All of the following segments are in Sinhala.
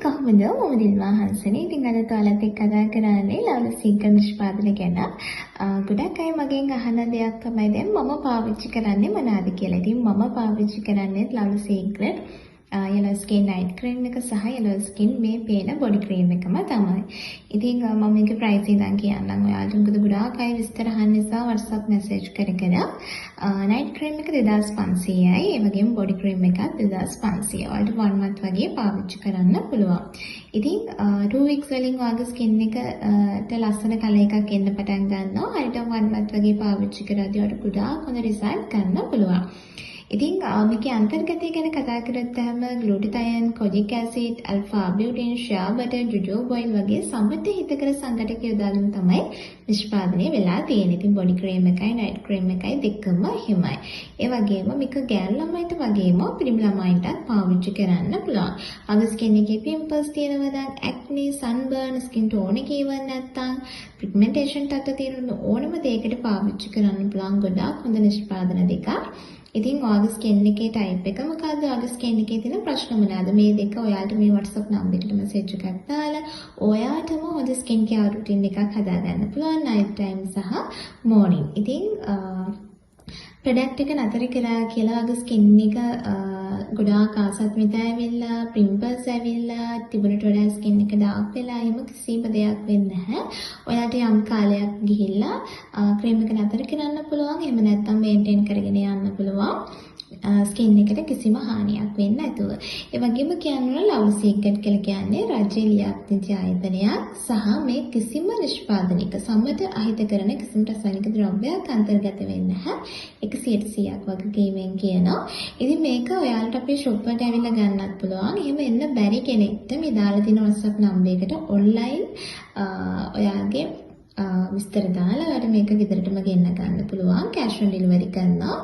කොහොමද මම දිල්වා හංසනේ. ඉතින් අද ඔයාලත් එක්ක කතා කරන්නේ ලව්ලි සීක්‍රට් නිෂ්පාදනය ගැන. ගොඩක් අය මගෙන් අහන දෙයක් තමයි දැන් මම පාවිච්චි කරන්නේ මොනවාද කියලා. ඉතින් මම පාවිච්චි කරන්නේ lovely secret yellow skin night cream එක සහ yellow skin මේ පේන body cream එකම තමයි. ඉතින් මම මේකේ price ඉඳන් කියන්නම් ඔයාලට. මොකද ගොඩාක් අය විස්තර අහන්න නිසා WhatsApp message කර night cream එක 2500යි. ඒ වගේම body cream එකත් 2500. ඔයාලට 1 month වගේ පාවිච්චි කරන්න පුළුවන්. ඉතින් 2 weeks වලින් ඔයාගේ skin එකට ලස්සන කලර් එකක් එන්න පටන් ගන්නවා. හරියට 1 month වගේ පාවිච්චි කරද්දී ඔයාලට ගොඩාක් හොඳ result ගන්න පුළුවන්. ඉතින් මේකේ අන්තර්ගතය ගැන කතා කරද්දී හැම glutathione, kojic acid, alpha arbutin, shea butter, jojoba oil වගේ සමෘද්ධ හිතකර සංඝටක යොදාගෙන තමයි නිෂ්පාදනය වෙලා තියෙන්නේ. ඉතින් බොඩි ක්‍රීම් එකයි නයිට් ක්‍රීම් එකයි දෙකම එහෙමයි. ඒ වගේම මේක ගෑනු ළමයිට වගේම පිරිමි ළමයින්ටත් පාවිච්චි කරන්න පුළුවන්. අගේ ස්කින් එකේ පිම්පල්ස් තියෙනවා නම්, ඇක්නි, සන්බර්න්, ස්කින් ටෝන් එක ඉවර නැත්තම්, පිග්මන්ටේෂන් තත්ත්ව තියෙන ඕනම දෙයකට පාවිච්චි කරන්න පුළුවන් ගොඩාක් හොඳ නිෂ්පාදන දෙකක්. ඉතින් ඔයාගේ ස්කින් එකේ ටයිප් එක මොකද්ද? ඔයාගේ ස්කින් එකේ තියෙන ප්‍රශ්න මොනවාද? මේ දෙක ඔයාලට මේ WhatsApp නම්බර් එකට මැසේජ් එකක් දාලා ඔයාටම හොඳ ස්කින් කෙයාර් රුටින් එකක් හදාගන්න පුළුවන් night time සහ morning. ඉතින් ප්‍රොඩක්ට් එක නතර කරා කියලා ඔයාගේ ස්කින් එක ගොඩාක් ආසත් මිත ඇවිල්ලා, පිම්පල්ස් ඇවිල්ලා, තිබුණට වඩා ස්කින් එක ඩාර්ක් වෙලා එහෙම කිසිම දෙයක් වෙන්නේ නැහැ. ඔයාලට යම් කාලයක් ගිහිල්ලා ක්‍රීම් එක නතර කරන්න පුළුවන්. එහෙම නැත්නම් මේන්ටේන් කරගෙන යන්න පුළුවන්. ස්කින් එකට කිසිම හානියක් වෙන්නේ නැතුව. ඒ වගේම කියනවා ලව් සීක්‍රට් කියලා කියන්නේ රජයේ ලියාපදිංචි ආයතනයක් සහ මේ කිසිම නිෂ්පාදනයක සම්මත අහිත කරන කිසිම රසායනික ද්‍රව්‍යයක් අන්තර්ගත වෙන්නේ නැහැ. 100%ක් වගකීමෙන් කියනවා. ඉතින් මේක ඔයාලට අපේ ෂොප් වලට ඇවිල්ලා ගන්නත් පුළුවන්. එහෙම එන්න බැරි කෙනෙක්ට මේ දාලා තියෙන WhatsApp නම්බර් එකට ඔන්ලයින් ඔයාගේ විස්තර දාලා ඔයාලට මේක ගෙදරටම ගෙන්න ගන්න පුළුවන්. කැෂ් ඔන් ඩෙලිවරි කරනවා.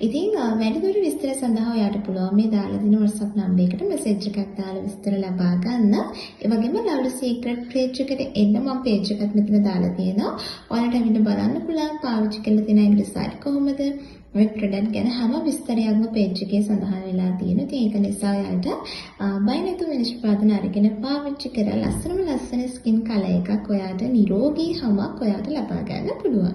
ඉතින් වැඩිදුර විස්තර සඳහා ඔයාලට පුළුවන් මේ දාලා දෙන WhatsApp නම්බර් එකට මැසේජ් එකක් දාලා විස්තර ලබා ගන්න. ඒ වගේම ලව්ලි සීක්‍රට් පේජ් එකට එන්න මම පේජ් එකක් මෙතන දාලා තියෙනවා. ඔයාලට අවින්න බලන්න පුළුවන් පාවිච්චි කරලා තියෙන රිසල්ට් කොහොමද? මේ ප්‍රොඩක්ට් ගැන හැම විස්තරයක්ම පේජ් එකේ සඳහන් වෙලා තියෙනවා. ඉතින් ඒක නිසා ඔයාලට බය නැතුව නිෂ්පාදන අරගෙන පාවිච්චි කරලා ලස්සන ස්කින් කලර් එකක් ඔයාලට නිරෝගී හමක් ඔයාලට ලබා ගන්න පුළුවන්.